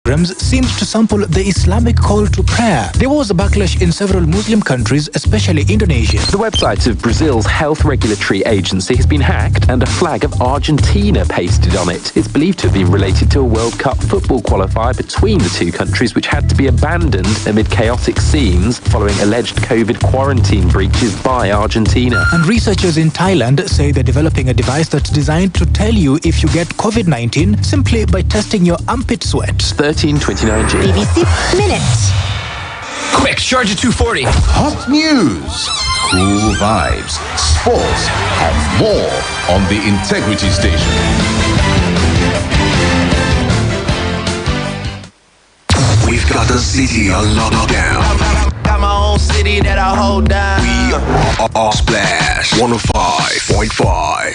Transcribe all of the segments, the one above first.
seemed to sample the Islamic call to prayer. There was a backlash in several Muslim countries, especially Indonesia. The website of Brazil's health regulatory agency has been hacked and a flag of Argentina pasted on it. It's believed to have been related to a World Cup football qualifier between the two countries, which had to be abandoned amid chaotic scenes following alleged COVID quarantine breaches by Argentina. And researchers in Thailand say they're developing a device that's designed to tell you if you get COVID-19 simply by testing your armpit sweat. 1329G. BBC Minute. Quick, charge at 240. Hot news, cool vibes, sports, and more on the Integrity Station. We've got the city on lockdown. Got my own city that I hold down. We are Splash 105.5.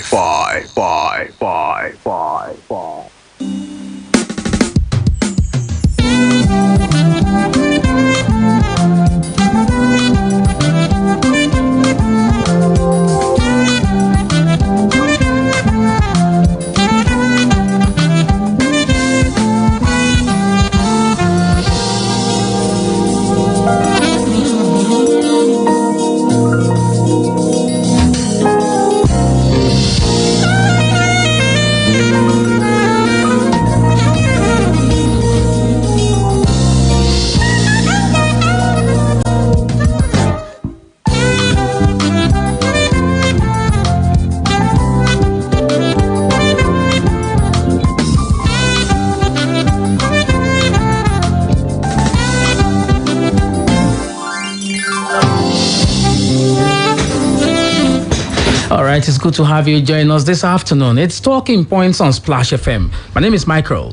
It's good to have you join us this afternoon. It's Talking Points on Splash FM. My name is Michael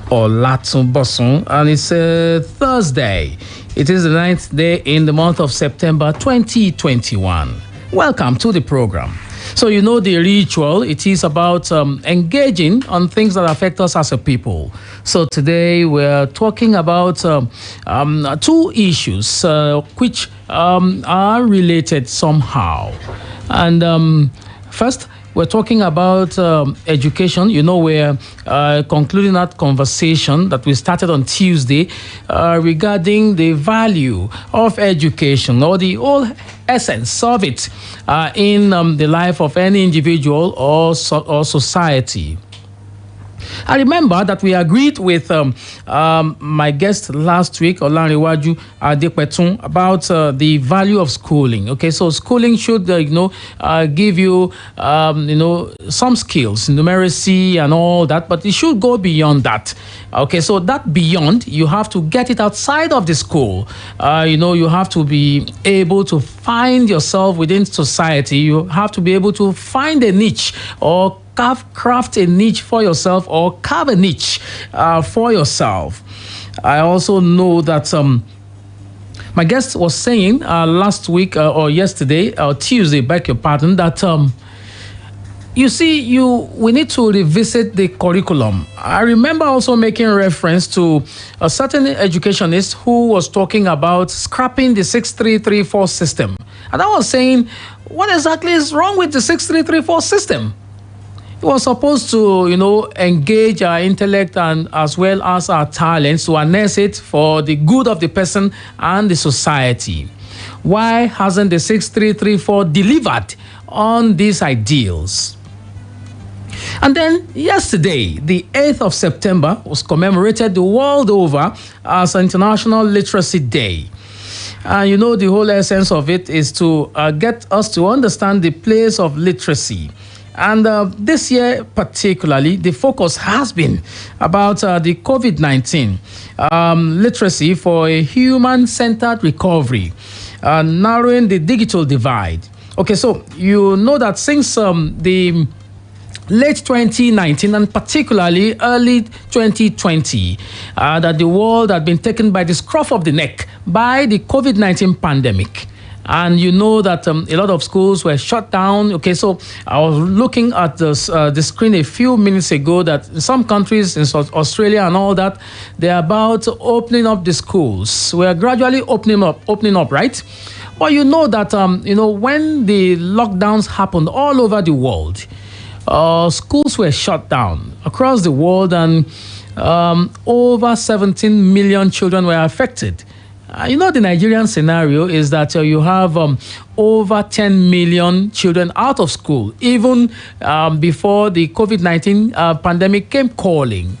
Olatunbosun, and it's Thursday. It is the 9th day in the month of September 2021. Welcome to the program. So you know the ritual. It is about engaging on things that affect us as a people. So today we're talking about two issues which are related somehow. And first, we're talking about education. You know, we're concluding that conversation that we started on Tuesday regarding the value of education, or the whole essence of it in the life of any individual or society. I remember that we agreed with my guest last week, Olawuwo Adepetun, about the value of schooling. Okay, so schooling should, give you, some skills, numeracy and all that, but it should go beyond that. Okay, so that beyond, you have to get it outside of the school. You have to be able to find yourself within society. You have to be able to find a niche, or craft a niche for yourself, or carve a niche for yourself. I also know that my guest was saying last week or yesterday or Tuesday, beg your pardon, that you see, we need to revisit the curriculum. I remember also making reference to a certain educationist who was talking about scrapping the 6334 system. And I was saying, what exactly is wrong with the 6334 system? It was supposed to, engage our intellect and as well as our talents to harness it for the good of the person and the society. Why hasn't the 6334 delivered on these ideals? And then yesterday, the 8th of September, was commemorated the world over as International Literacy Day. And the whole essence of it is to get us to understand the place of literacy. And this year particularly, the focus has been about the COVID-19 literacy for a human-centered recovery, narrowing the digital divide. Okay, so you know that since the late 2019 and particularly early 2020, that the world had been taken by the scruff of the neck by the COVID-19 pandemic. And you know that a lot of schools were shut down. Okay, so I was looking at the screen a few minutes ago that in some countries, in Australia and all that, they're about opening up the schools. We're gradually opening up, right? But you know that, when the lockdowns happened all over the world, schools were shut down across the world, and over 17 million children were affected. The Nigerian scenario is that you have over 10 million children out of school, even before the COVID-19 pandemic came calling.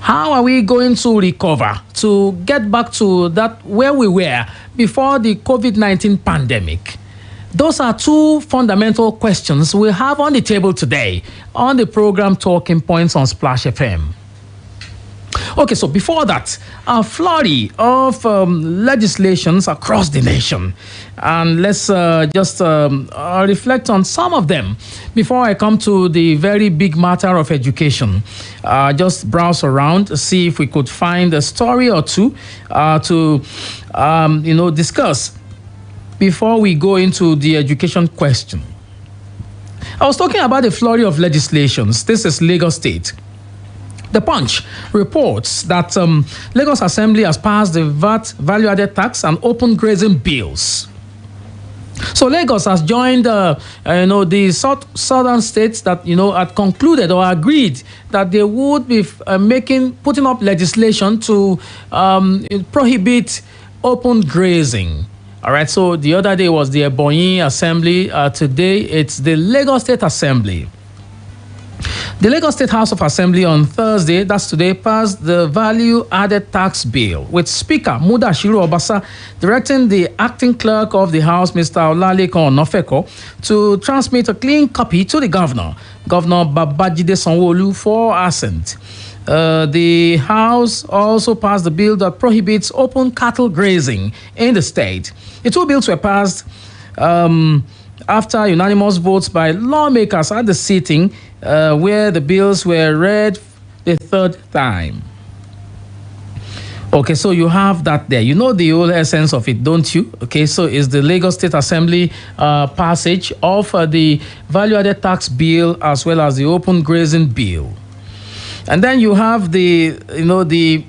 How are we going to recover to get back to that where we were before the COVID-19 pandemic? Those are two fundamental questions we have on the table today on the program Talking Points on Splash FM. Okay, so before that, a flurry of legislations across the nation. And let's just reflect on some of them before I come to the very big matter of education. Just browse around, see if we could find a story or two to discuss before we go into the education question. I was talking about the flurry of legislations. This is Lagos State. The Punch reports that Lagos Assembly has passed the VAT value-added tax and open grazing bills. So Lagos has joined, the southern states that had concluded or agreed that they would be putting up legislation to prohibit open grazing. All right. So the other day was the Ebonyi Assembly. Today it's the Lagos State Assembly. The Lagos State House of Assembly on Thursday, that's today, passed the value-added tax bill, with Speaker Mudashiru Obasa directing the acting clerk of the House, Mr. Olalekan Onofeko, to transmit a clean copy to the Governor Babajide Sanwo-Olu, for assent. The House also passed the bill that prohibits open cattle grazing in the state. The two bills were passed after unanimous votes by lawmakers at the sitting, where the bills were read the third time. Okay, so you have that there. You know the whole essence of it, don't you? Okay, so it's the Lagos State Assembly passage of the value-added tax bill as well as the open grazing bill. And then you have the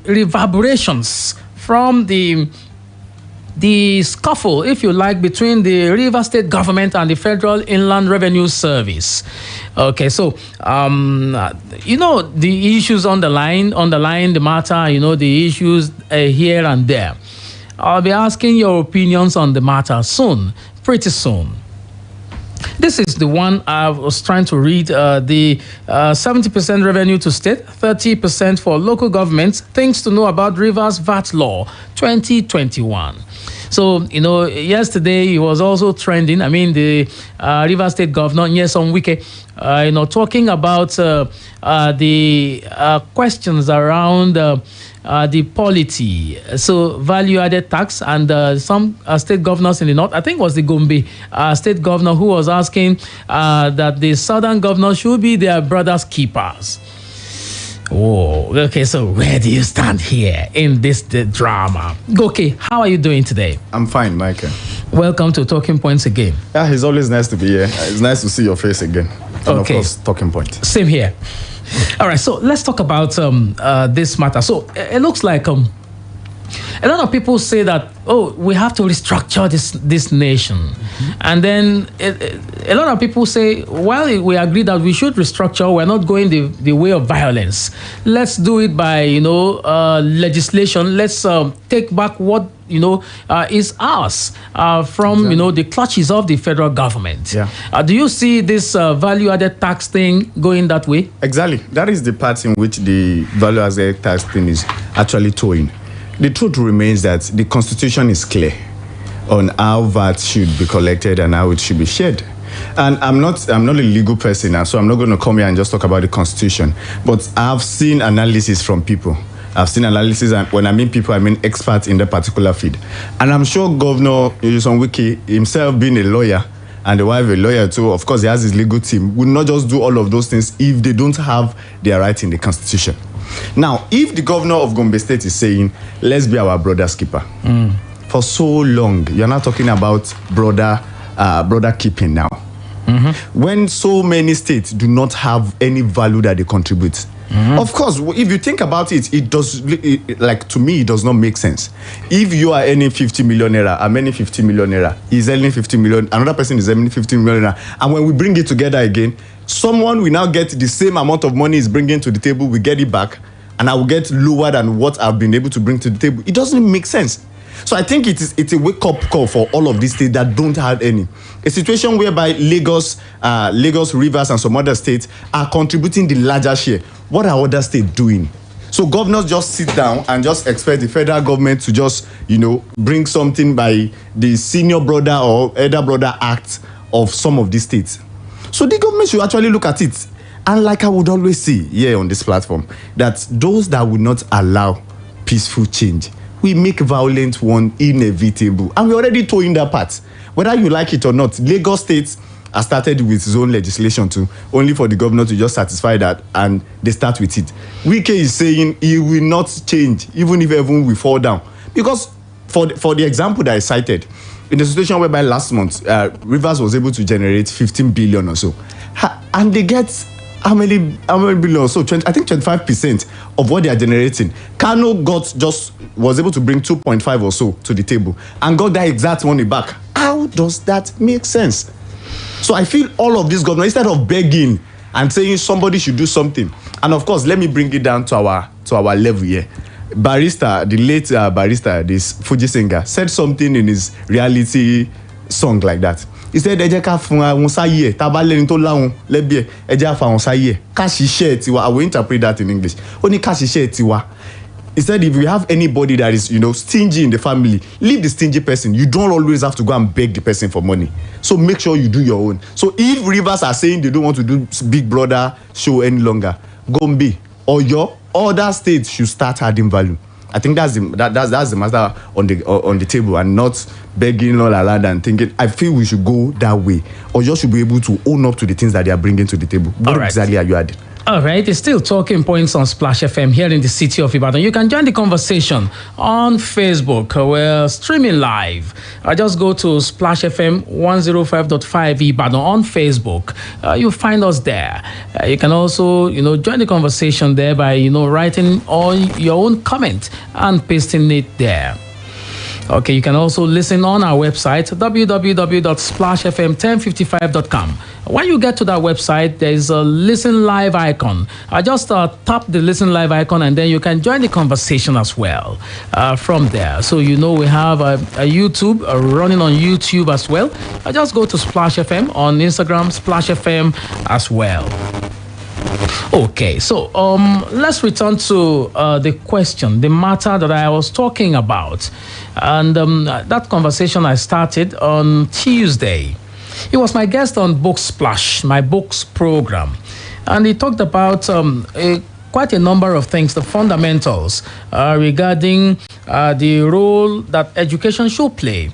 reverberations from the scuffle, if you like, between the Rivers State government and the Federal Inland Revenue Service. Okay, so the issues underlying the matter, the issues here and there. I'll be asking your opinions on the matter pretty soon. This is the one I was trying to read. The 70% revenue to state, 30% for local governments. Things to know about Rivers VAT Law 2021. So, yesterday it was also trending. I mean, the Rivers State Governor, Nyesom Wike, talking about the questions around the polity. So, value-added tax, and some state governors in the north, I think it was the Gombe state governor, who was asking that the southern governors should be their brothers' keepers. Oh, okay, so where do you stand here in this drama? Okay, how are you doing today? I'm fine, Michael. Welcome to Talking Points again. Yeah, it's always nice to be here. It's nice to see your face again. And okay. Of course, Talking Point. Same here. All right, so let's talk about this matter. So it looks like a lot of people say that, we have to restructure this nation. Mm-hmm. And then a lot of people say, while we agree that we should restructure, we're not going the way of violence. Let's do it by, legislation. Let's take back what, is ours from, the clutches of the federal government. Yeah. Do you see this value-added tax thing going that way? Exactly. That is the part in which the value-added tax thing is actually towing. The truth remains that the Constitution is clear on how VAT should be collected and how it should be shared. And I'm not a legal person, and so I'm not going to come here and just talk about the Constitution. But I've seen analysis from people. I've seen analysis, and when I mean people, I mean experts in that particular field. And I'm sure Governor Nyesom Wike, himself being a lawyer, and the wife a lawyer too, of course he has his legal team, will not just do all of those things if they don't have their right in the Constitution. Now, if the governor of Gombe State is saying, let's be our brother's keeper, for so long, you're not talking about brother keeping now. Mm-hmm. When so many states do not have any value that they contribute. Mm-hmm. Of course, if you think about it, to me, it does not make sense. If you are earning 50 million naira, I'm earning 50 million naira, he's earning 50 million, another person is earning 50 million naira, and when we bring it together again, someone will now get the same amount of money he's bringing to the table, we get it back, and I will get lower than what I've been able to bring to the table. It doesn't make sense. So I think it's a wake-up call for all of these states that don't have any. A situation whereby Lagos, Rivers, and some other states are contributing the larger share. What are other states doing? So governors just sit down and just expect the federal government to just, bring something by the senior brother or elder brother act of some of these states. So the government should actually look at it. And like I would always say here on this platform, that those that would not allow peaceful change, we make violent one inevitable. And we're already towing that part. Whether you like it or not, Lagos State has started with its own legislation too, only for the governor to just satisfy that, and they start with it. Wike is saying he will not change, even if everyone will fall down. Because for the example that I cited, in the situation whereby last month, Rivers was able to generate 15 billion or so. And they get how many billion or so? I think 25% of what they are generating. Kano was able to bring 2.5 or so to the table and got that exact money back. How does that make sense? So I feel all of these governors, instead of begging and saying somebody should do something, and of course, let me bring it down to our level here. Barrister, the late Barrister, this Fuji singer, said something in his reality song like that. He said, I will interpret that in English. He said, if you have anybody that is, stingy in the family, leave the stingy person. You don't always have to go and beg the person for money. So make sure you do your own. So if Rivers are saying they don't want to do Big Brother show any longer, Gombe or your other states should start adding value. I think that's the matter on the table, and not begging all around and thinking. I feel we should go that way, or you should be able to own up to the things that they are bringing to the table. What exactly are you adding? All right, it's still talking points on Splash FM here in the city of Ibadan. You can join the conversation on Facebook. We're streaming live. Just go to Splash FM 105.5 Ibadan on Facebook. You'll find us there. You can also, join the conversation there by, writing on your own comment and pasting it there. Okay, you can also listen on our website, www.splashfm1055.com. When you get to that website, there is a listen live icon. Just tap the listen live icon, and then you can join the conversation as well from there. So we have a YouTube running on YouTube as well. Just go to Splash FM on Instagram, Splash FM as well. Okay, so let's return to the question, the matter that I was talking about. And that conversation I started on Tuesday. He was my guest on Book Splash, my books program. And he talked about quite a number of things, the fundamentals regarding the role that education should play.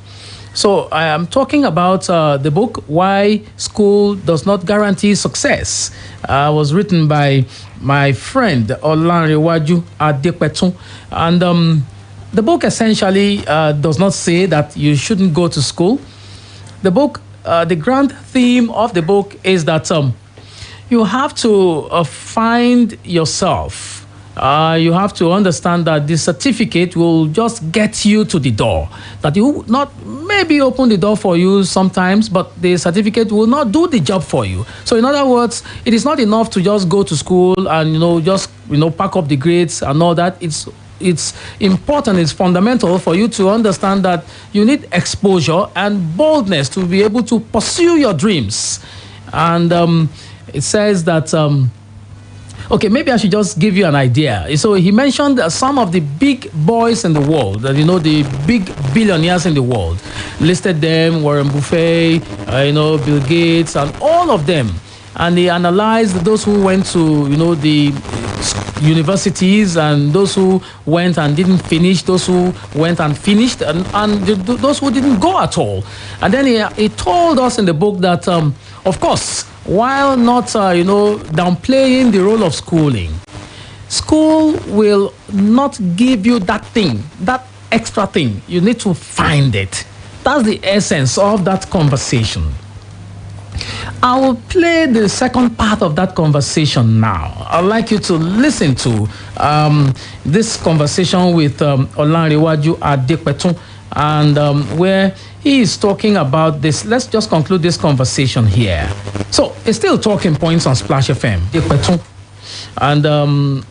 So I am talking about the book, Why School Does Not Guarantee Success. Was written by my friend Olawuwo Adepetun. And the book essentially does not say that you shouldn't go to school. The book, the grand theme of the book is that you have to find yourself. You have to understand that the certificate will just get you to the door. That you will not maybe open the door for you sometimes, but the certificate will not do the job for you. So in other words, it is not enough to just go to school and just pack up the grades and all that. It's important, it's fundamental for you to understand that you need exposure and boldness to be able to pursue your dreams. And it says that okay, maybe I should just give you an idea. So he mentioned some of the big boys in the world, the big billionaires in the world. Listed them, Warren Buffett, Bill Gates, and all of them. And he analyzed those who went to, the universities, and those who went and didn't finish, those who went and finished, and those who didn't go at all. And then he told us in the book that, of course, while not, downplaying the role of schooling, school will not give you that thing, that extra thing. You need to find it. That's the essence of that conversation. I will play the second part of that conversation now. I'd like you to listen to this conversation with Olawuwo Adepetun, and where he is talking about this. Let's just conclude this conversation here. So it's still talking points on Splash FM. And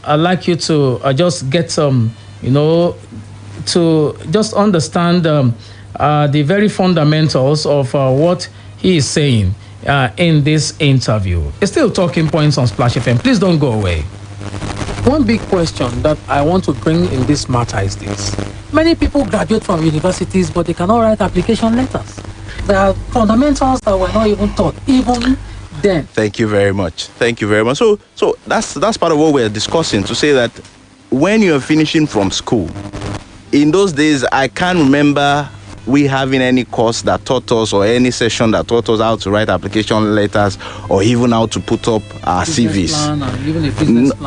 I'd like you to just get to just understand the very fundamentals of what he is saying in this interview. It's still talking points on Splash FM. Please don't go away. One big question that I want to bring in this matter is this. Many people graduate from universities, but they cannot write application letters. There are fundamentals that were not even taught, even then. Thank you very much. Thank you very much. So that's part of what we're discussing, to say that when you're finishing from school, in those days, I can't remember we having any course that taught us, or any session that taught us how to write application letters, or even how to put up our CVs.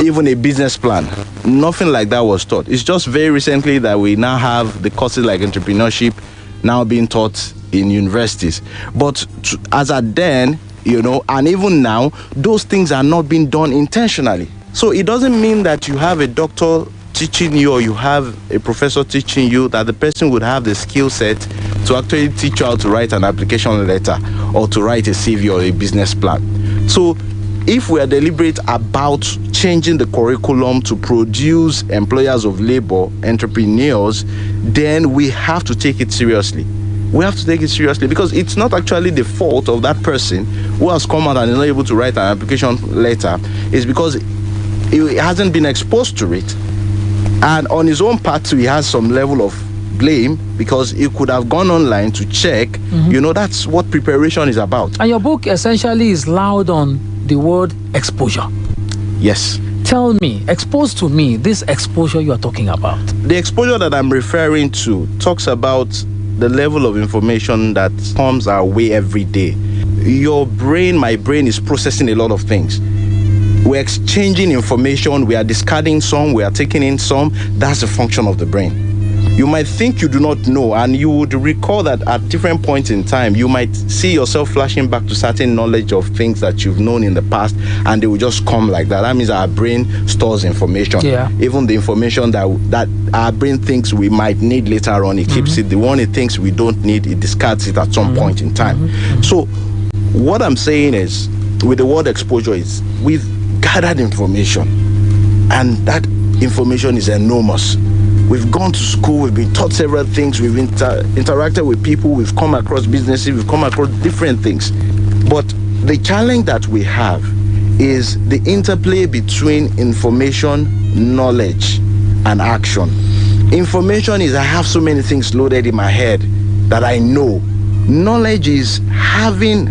Even a business plan. Nothing like that was taught. It's just very recently that we now have the courses like entrepreneurship now being taught in universities. But as at then, and even now, those things are not being done intentionally. So it doesn't mean that you have a doctor teaching you, or you have a professor teaching you, that the person would have the skill set to actually teach you how to write an application letter, or to write a CV or a business plan. So if we are deliberate about changing the curriculum to produce employers of labor, entrepreneurs, then we have to take it seriously. We have to take it seriously, because it's not actually the fault of that person who has come out and is not able to write an application letter. It's because he hasn't been exposed to it. And on his own part too, he has some level of blame, because he could have gone online to check. That's what preparation is about. And your book essentially is loud on the word exposure. Yes. Tell me, expose to me this exposure you are talking about. The exposure that I'm referring to talks about the level of information that comes our way every day. Your brain, my brain, is processing a lot of things. We're exchanging information, we are discarding some, we are taking in some. That's the function of the brain. You might think you do not know, and you would recall that at different points in time, you might see yourself flashing back to certain knowledge of things that you've known in the past, and they will just come like that. That means our brain stores information. Yeah. Even the information that our brain thinks we might need later on, it keeps it. The one it thinks we don't need, it discards it at some point in time. So what I'm saying is, with the word exposure, is we've gathered information, and that information is enormous. We've gone to school, we've been taught several things, we've interacted with people, we've come across businesses, we've come across different things. But the challenge that we have is the interplay between information, knowledge, and action. Information is, I have so many things loaded in my head that I know. Knowledge is having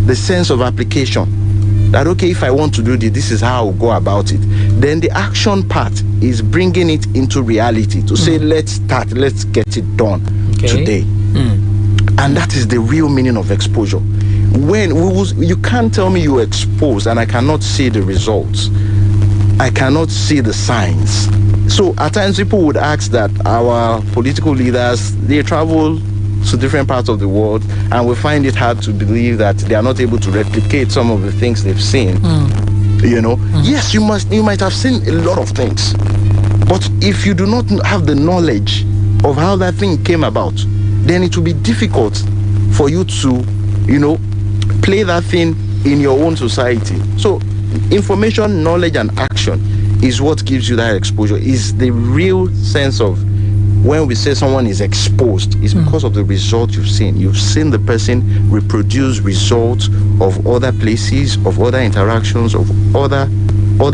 the sense of application. That, okay, if I want to do this, this is how I'll go about it. Then the action part is bringing it into reality, to say, let's start, let's get it done today. And that is the real meaning of exposure. You can't tell me you expose and I cannot see the results. I cannot see the signs. So at times people would ask that our political leaders, they travel to different parts of the world, and we find it hard to believe that they are not able to replicate some of the things they've seen. Yes, you might have seen a lot of things, but if you do not have the knowledge of how that thing came about, then it will be difficult for you to play that thing in your own society. So information, knowledge, and action is what gives you that exposure, is the real sense of when we say someone is exposed, it's because of the result you've seen. You've seen the person reproduce results of other places, of other interactions, of other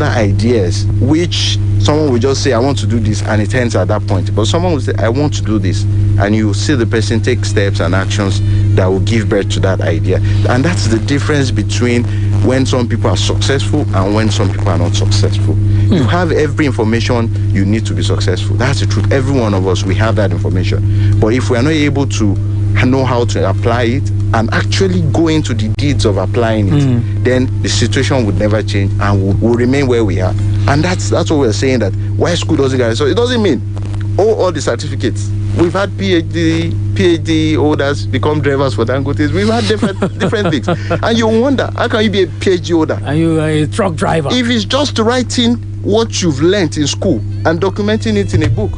ideas, which someone will just say, I want to do this, and it ends at that point. But someone will say, I want to do this, and you see the person take steps and actions that will give birth to that idea. And that's the difference between when some people are successful and when some people are not successful. You have every information you need to be successful. That's the truth. Every one of us, we have that information. But if we are not able to know how to apply it and actually go into the deeds of applying it, then the situation would never change and we'll remain where we are. And that's what we're saying, that why school doesn't get it. So it doesn't mean all the certificates. We've had PhD holders become drivers for Dangotes. We've had different things. And you wonder, how can you be a PhD holder? And you are a truck driver. If it's just writing what you've learned in school and documenting it in a book.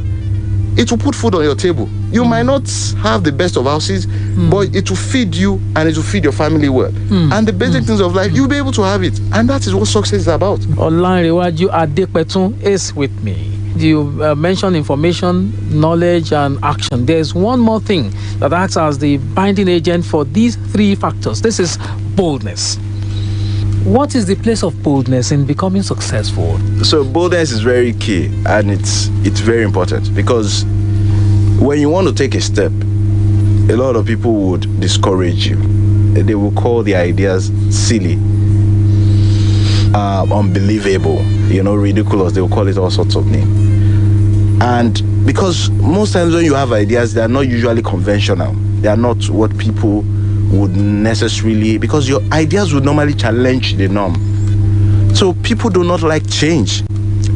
it will put food on your table. You might not have the best of houses, but it will feed you and it will feed your family well. And the basic things of life, you'll be able to have it. And that is what success is about. Olanrewaju Adepetun is with me. You mentioned information, knowledge, and action. There's one more thing that acts as the binding agent for these three factors. This is boldness. What is the place of boldness in becoming successful? So boldness is very key, and it's very important, because when you want to take a step, a lot of people would discourage you. They will call the ideas silly, unbelievable, ridiculous. They will call it all sorts of names. And because most times when you have ideas, they are not usually conventional. They are not what people would necessarily, because your ideas would normally challenge the norm. So people do not like change,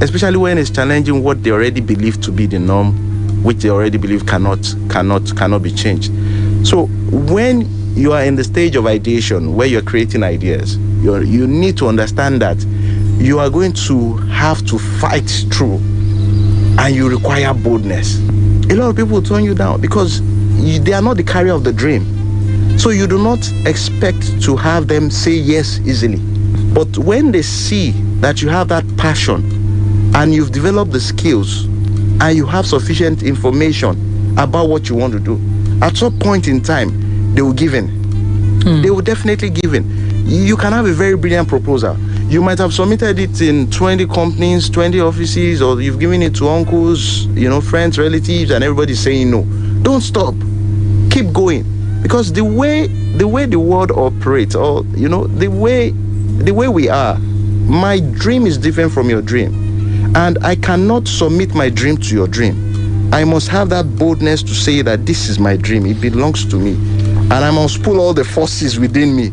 especially when it's challenging what they already believe to be the norm, which they already believe cannot be changed. So when you are in the stage of ideation, where you're creating ideas, you need to understand that you are going to have to fight through, and you require boldness. A lot of people will turn you down because they are not the carrier of the dream. So you do not expect to have them say yes easily. But when they see that you have that passion and you've developed the skills and you have sufficient information about what you want to do, at some point in time, they will give in. They will definitely give in. You can have a very brilliant proposal. You might have submitted it in 20 companies, 20 offices, or you've given it to uncles, friends, relatives, and everybody's saying no. Don't stop. Keep going. Because the way the world operates, or the way we are, my dream is different from your dream, and I cannot submit my dream to your dream. I must have that boldness to say that this is my dream, it belongs to me, and I must pull all the forces within me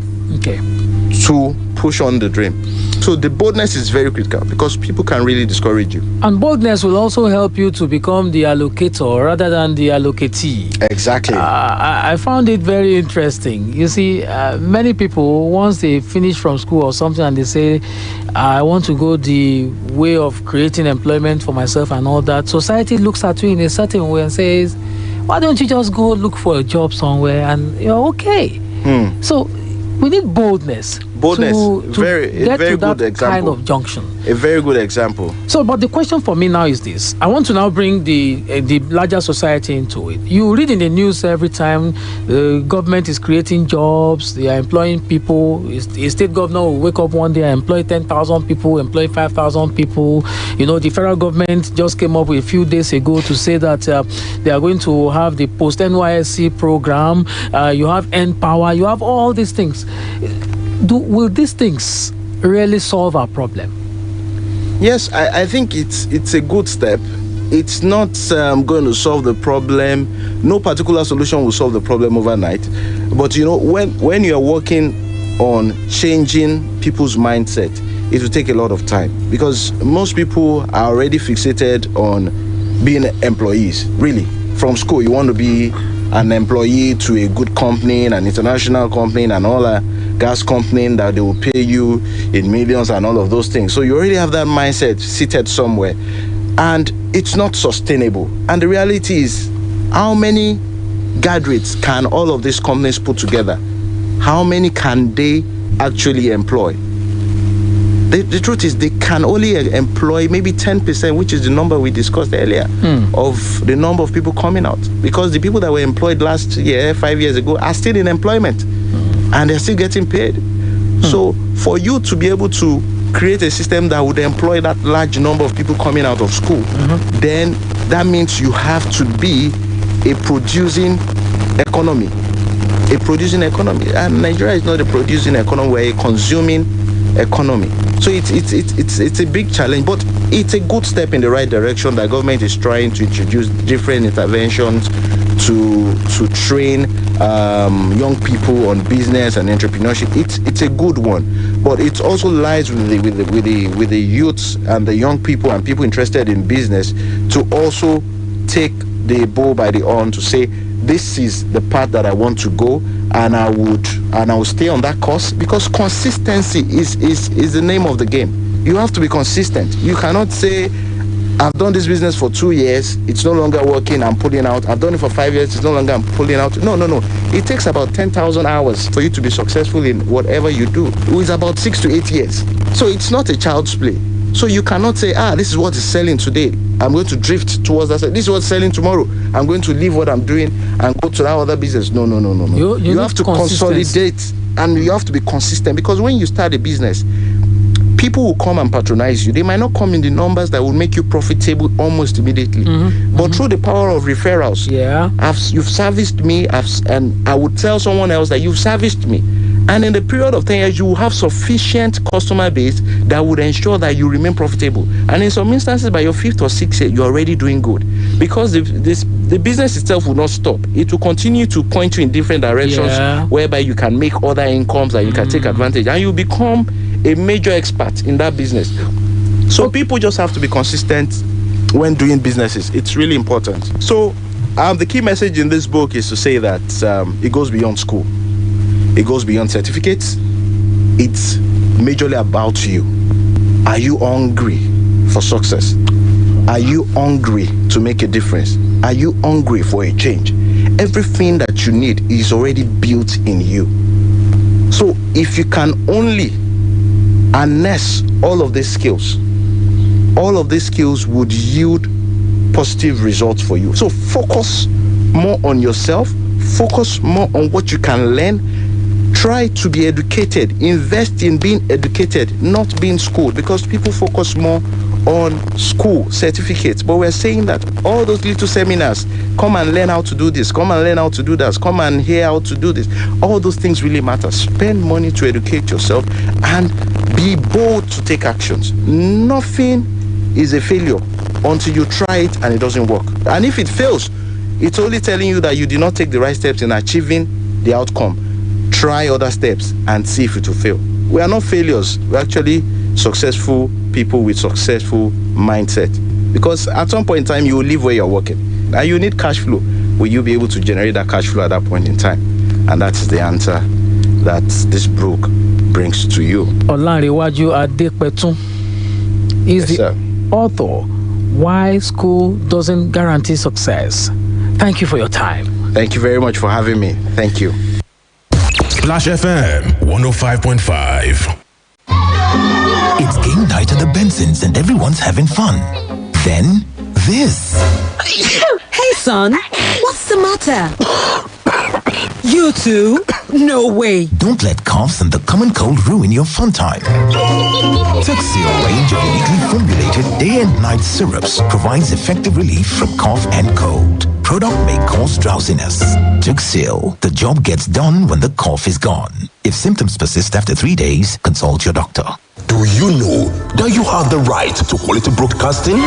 to push on the dream. So the boldness is very critical, because people can really discourage you. And boldness will also help you to become the allocator rather than the allocatee. Exactly. I found it very interesting. You see, many people, once they finish from school or something and they say, I want to go the way of creating employment for myself and all that, society looks at you in a certain way and says, why don't you just go look for a job somewhere and you're okay? So we need boldness. To very get very to that good example. kind of junction. A very good example. So, but the question for me now is this: I want to now bring the larger society into it. You read in the news every time the government is creating jobs, they are employing people. A state governor will wake up one day and employ 10,000 people, employ 5,000 people. The federal government just came up with a few days ago to say that they are going to have the post-NYSC program. You have N-Power. You have all these things. Will these things really solve our problem? Yes, I think it's a good step. It's not going to solve the problem. No particular solution will solve the problem overnight. But when you are working on changing people's mindset, it will take a lot of time, because most people are already fixated on being employees. Really, from school, you want to be an employee to a good company, an international company, and all that. Gas company that they will pay you in millions and all of those things. So you already have that mindset seated somewhere, and it's not sustainable. And the reality is, how many graduates can all of these companies put together? How many can they actually employ? The truth is, they can only employ maybe 10%, which is the number we discussed earlier, of the number of people coming out. Because the people that were employed last year, 5 years ago, are still in employment. And they're still getting paid. So for you to be able to create a system that would employ that large number of people coming out of school, then that means you have to be a producing economy. And Nigeria is not a producing economy, we're a consuming economy. So it's a big challenge, but it's a good step in the right direction. The government is trying to introduce different interventions to train young people on business and entrepreneurship. It's a good one, but it also lies with the youths and the young people and people interested in business to also take the bull by the horn to say, this is the path that I want to go, and I will stay on that course, because consistency is the name of the game. You have to be consistent. You cannot say, I've done this business for 2 years, it's no longer working, I'm pulling out. I've done it for 5 years, it's no longer, I'm pulling out. No. It takes about 10,000 hours for you to be successful in whatever you do. It's about 6 to 8 years. So it's not a child's play. So you cannot say, this is what is selling today, I'm going to drift towards that. This is what's selling tomorrow, I'm going to leave what I'm doing and go to that other business. No. You have to consolidate, and you have to be consistent, because when you start a business, people will come and patronize you. They might not come in the numbers that will make you profitable almost immediately. But through the power of referrals, you've serviced me, and I would tell someone else that you've serviced me. And in the period of 10 years, you will have sufficient customer base that would ensure that you remain profitable. And in some instances, by your 5th or 6th year, you're already doing good. Because the business itself will not stop. It will continue to point you in different directions, whereby you can make other incomes that you can take advantage. And you become a major expert in that business. So people just have to be consistent when doing businesses. It's really important. So the key message in this book is to say that it goes beyond school. It goes beyond certificates. It's majorly about you. Are you hungry for success? Are you hungry to make a difference? Are you hungry for a change? Everything that you need is already built in you. So if you can only harness all of these skills would yield positive results for you. So focus more on yourself, focus more on what you can learn. Try to be educated. Invest in being educated, not being schooled, because people focus more on school certificates. But we're saying that all those little seminars, come and learn how to do this, come and learn how to do that, come and hear how to do this. All those things really matter. Spend money to educate yourself and be bold to take actions. Nothing is a failure until you try it and it doesn't work. And if it fails, it's only telling you that you did not take the right steps in achieving the outcome. Try other steps and see if it will fail. We are not failures. We're actually successful people with successful mindset. Because at some point in time, you will leave where you're working. And you need cash flow. Will you be able to generate that cash flow at that point in time? And that's the answer that this book brings to you. Olanrewaju Adepetun is the author, Why School Doesn't Guarantee Success. Thank you for your time. Thank you very much for having me. Thank you. Splash FM 105.5. It's game night at the Bensons and everyone's having fun. Then, this. Hey, son, what's the matter? You too? No way. Don't let coughs and the common cold ruin your fun time. Tuxil range of uniquely formulated day and night syrups provides effective relief from cough and cold. Product may cause drowsiness. Tuxil, the job gets done when the cough is gone. If symptoms persist after 3 days, consult your doctor. Do you know that you have the right to quality broadcasting?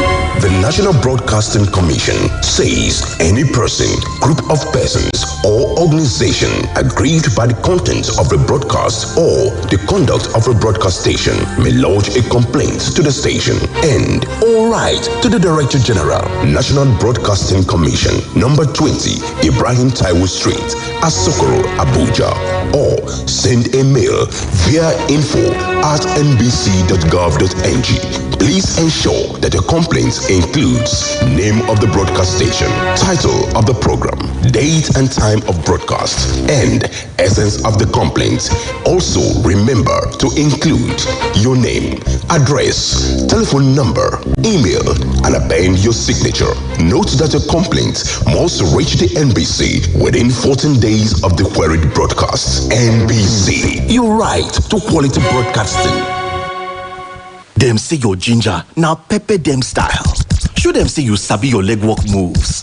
The National Broadcasting Commission says any person, group of persons, or organization aggrieved by the content of a broadcast or the conduct of a broadcast station may lodge a complaint to the station and all right to the Director General, National Broadcasting Commission, number 20, Ibrahim Taiwo Street, Asokoro, Abuja, or send a mail via info@nbc.gov.ng. Please ensure that your complaint includes name of the broadcast station, title of the program, date and time of broadcast, and essence of the complaint. Also, remember to include your name, address, telephone number, email, and append your signature. Note that your complaint must reach the NBC within 14 days of the queried broadcast. NBC, your right to quality broadcasting. Them say your ginger, now pepper them style. Show them say you sabi your legwork moves.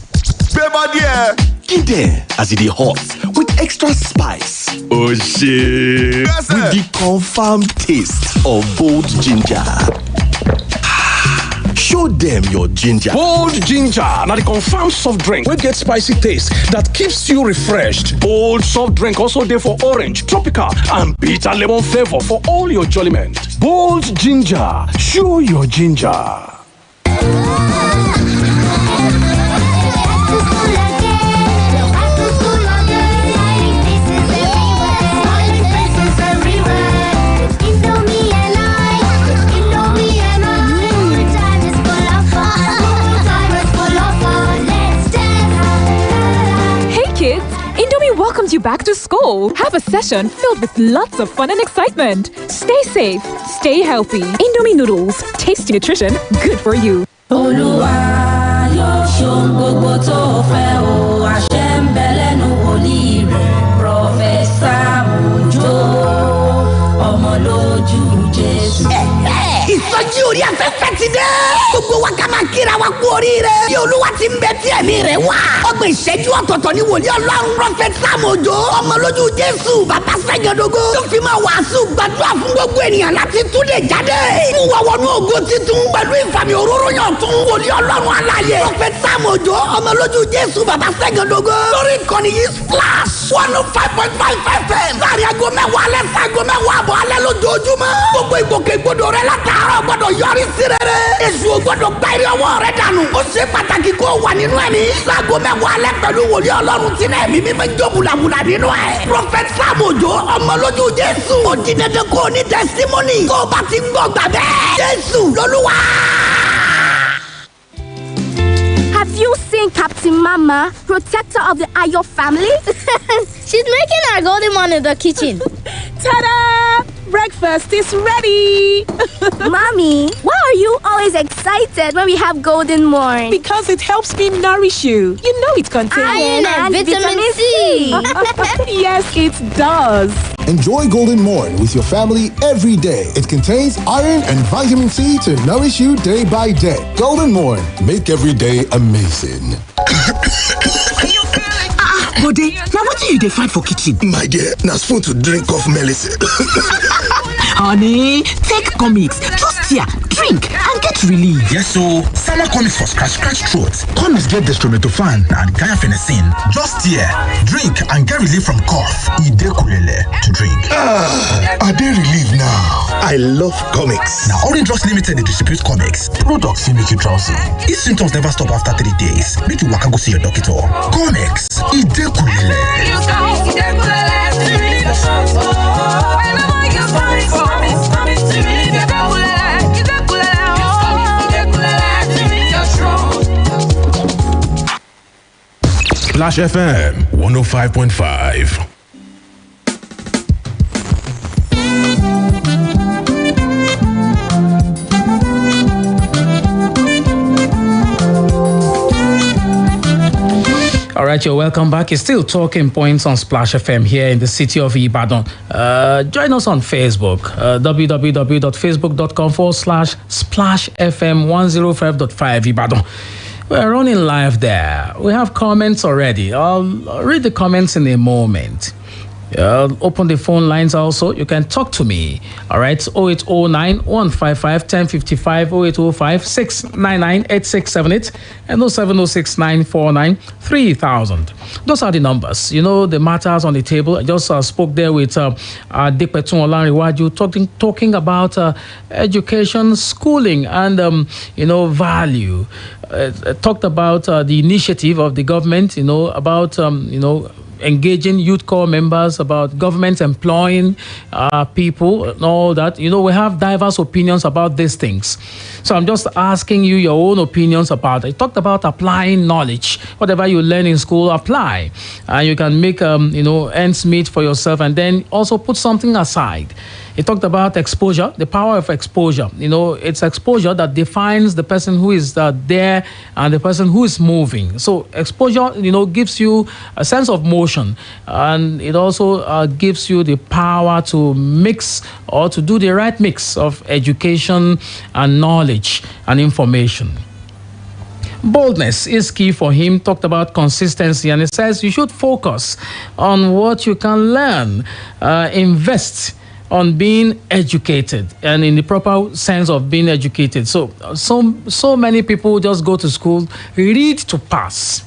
Beba there. Give them as it is hot with extra spice. Oh shit. Yes, with the confirmed taste of bold ginger. Show them your ginger. Bold ginger, now the confirmed soft drink. We get spicy taste that keeps you refreshed. Bold soft drink also there for orange, tropical, and bitter lemon flavor for all your jolliment. Bold ginger, show your ginger. welcomes you back to school. Have a session filled with lots of fun and excitement. Stay safe, stay healthy. Indomie noodles, tasty nutrition, good for you. Olúwa yóò ṣohun gbogbo tó fẹ́ o, àṣẹ ń bẹ lẹ́nu wòlíì rẹ̀, Prọfẹ̀sà Òjó, ọmọ lójú Jésù. Ìsọjí orí afẹ́fẹ́ ti dé. Gbogbo wa ká máa kíra wa kú oríire. Bí Olúwa ti ń bẹ tí ẹ̀mí rẹ̀ wá. Ọgbọ̀n ìṣẹ́jú ọ̀tọ̀ọ̀tọ̀ ni wòlíì Ọlọ́run Prọfẹ̀sà Òjó, ọmọ lójú Jésù, bàbá Sẹ́gẹ̀dógó. Tó fi máa wàásù gbàdúrà fún gbogbo ènìyàn láti túnde jáde. Mú wa wọnú ògo titun pẹ̀lú ìfàmì òróró yàn tún wòlíì Ọlọ́run alààyè. Prọfẹ̀sà Òjó, ọmọ lójú Jésù, bàbá Sẹ́gẹ̀dógó. Lórí ìkànnì yìí Splash 105.5 FM. Láàrin aago mẹ́wàá alẹ́ sí aago mẹ́wàá àbọ̀ alẹ́ lójoojúmọ́. Gbogbo ìgbòkègbodò rẹ látàárọ̀ gbọ́dọ̀ yọrí sí rere. Èṣù ò gbọ́dọ̀ gba eré ọwọ́ rẹ dànù. Ó ṣe pàtàkì kó wà nínú ẹ̀mí. Láago mẹ́wàá alẹ́ pẹ̀lú wòlíì Ọlọ́run tí náà ẹ̀mí mímọ́ jó bulabula nínú ẹ̀. Prọfẹ̀sà Òjó, ọmọ lójú Jésù. Ó di dandan kó o ní testimony. Tó o bá ti ń gbọ́ gbà bẹ́ẹ̀. Jésù lolúwa. Have you seen Captain Mama, protector of the Ayo family? She's making our golden one in the kitchen. Ta-da! Breakfast is ready! Mommy, why are you always excited when we have Golden Morn? Because it helps me nourish you. You know it contains iron and vitamin C. Yes, it does. Enjoy Golden Morn with your family every day. It contains iron and vitamin C to nourish you day by day. Golden Morn, make every day amazing. Bode, now what do you dey find for kitchen? My dear, na spoon to drink off medicine. Honey, take comics. Just here, drink and get relief. Yes, so summer comics for scratch throat. Comics get dextromethorphan and guanfacine. Just here, drink and get relief from cough. Idekulele to drink. I dey relief now. I love comics. Now, Orange Drugs Limited, they distribute comics. Products will make you drowsy. If symptoms never stop after 3 days, make you waka go see your doctor. Comics, Idekulele. Splash FM 105.5. All right, you're welcome back. It's still Talking Points on Splash FM here in the city of Ibadan. Join us on Facebook, www.facebook.com/Splash FM 105.5 Ibadan. We're running live there. We have comments already. I'll read the comments in a moment. Open the phone lines also. You can talk to me. All right, 0809 155 1055, 0805 699 8678, and 0706 949 3000. Those are the numbers. You know, the matters on the table. I just spoke there with Dikpetun Olanriwaju talking about education, schooling, and, value. Talked about the initiative of the government, about, engaging youth corps members, about government employing people and all that. We have diverse opinions about these things. So I'm just asking you your own opinions about it. I talked about applying knowledge. Whatever you learn in school, apply. And you can make, ends meet for yourself and then also put something aside. He talked about exposure, the power of exposure. It's exposure that defines the person who is there and the person who is moving. So exposure, gives you a sense of motion, and it also gives you the power to mix or to do the right mix of education and knowledge and information. Boldness is key for him. Talked about consistency, and he says you should focus on what you can learn, invest on being educated, and in the proper sense of being educated. So many people just go to school, read to pass.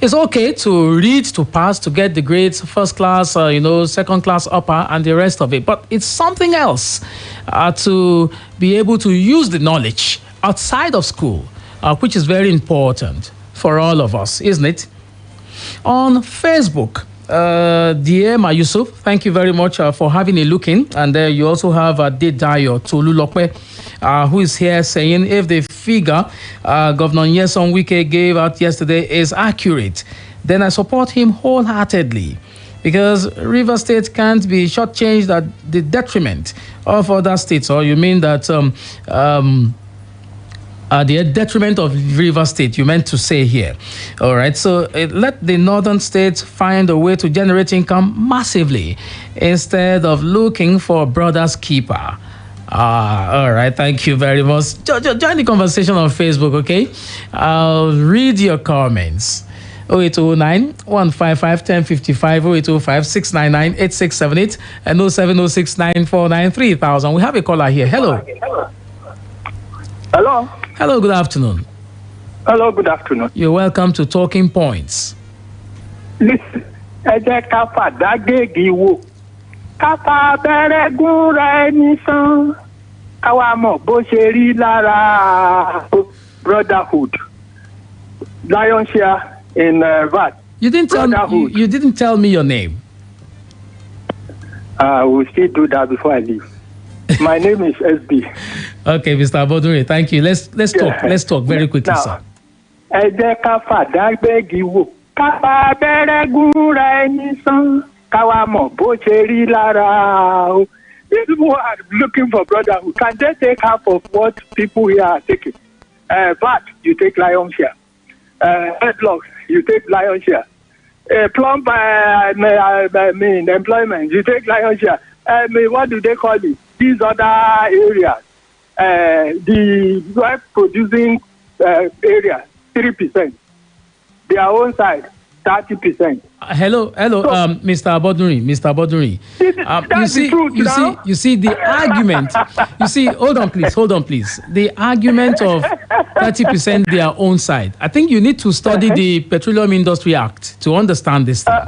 It's okay to read to pass, to get the grades, first class, second class, upper, and the rest of it. But it's something else to be able to use the knowledge outside of school, which is very important for all of us, isn't it? On Facebook, Dear Mayusuf, thank you very much for having a look in. And there you also have Dedayo Tolulokwe, who is here saying if the figure Governor Nyesom Wike gave out yesterday is accurate, then I support him wholeheartedly. Because River State can't be shortchanged at the detriment of other states, or you mean that at the detriment of River State, you meant to say here. All right, so let the northern states find a way to generate income massively instead of looking for a brother's keeper. All right, thank you very much. Join the conversation on Facebook, okay? I'll read your comments. 0809 155 1055, 0805 699 8678, and 0706 949 3000. We have a caller here. Hello. Hello. Hello, good afternoon. Hello, good afternoon. You're welcome to Talking Points. Listen, ẹ jẹ́ ká fàdá géègì wò. Ká fa abẹ́rẹ́ gúnra ẹni sán. Káwa mọ̀ bó ṣe rí lára brotherhood. Lion share in VAT. You didn't tell me your name. We'll still do that before I leave. My name is SB. Okay, Mr. Abodure, thank you. Let's talk. Let's talk very quickly, now, sir. Ẹ jẹ́ ká fàdá gbégi wò. Ká fa abẹ́rẹ́ gúnra ẹni sán. Káwa mọ̀ bó ṣe rí lára o. These people are looking for brotherhood. Can they take half of what people here are taking? VAT, you take lion share. Headlocks, you take lion share. Plumb employment, you take lion share. What do they call it? These other areas, the work producing area, 3%. Their own side, 30%. Hello, Mr. Aboduri. You see the argument. You see, hold on, please. The argument of 30% their own side. I think you need to study the Petroleum Industry Act to understand this thing.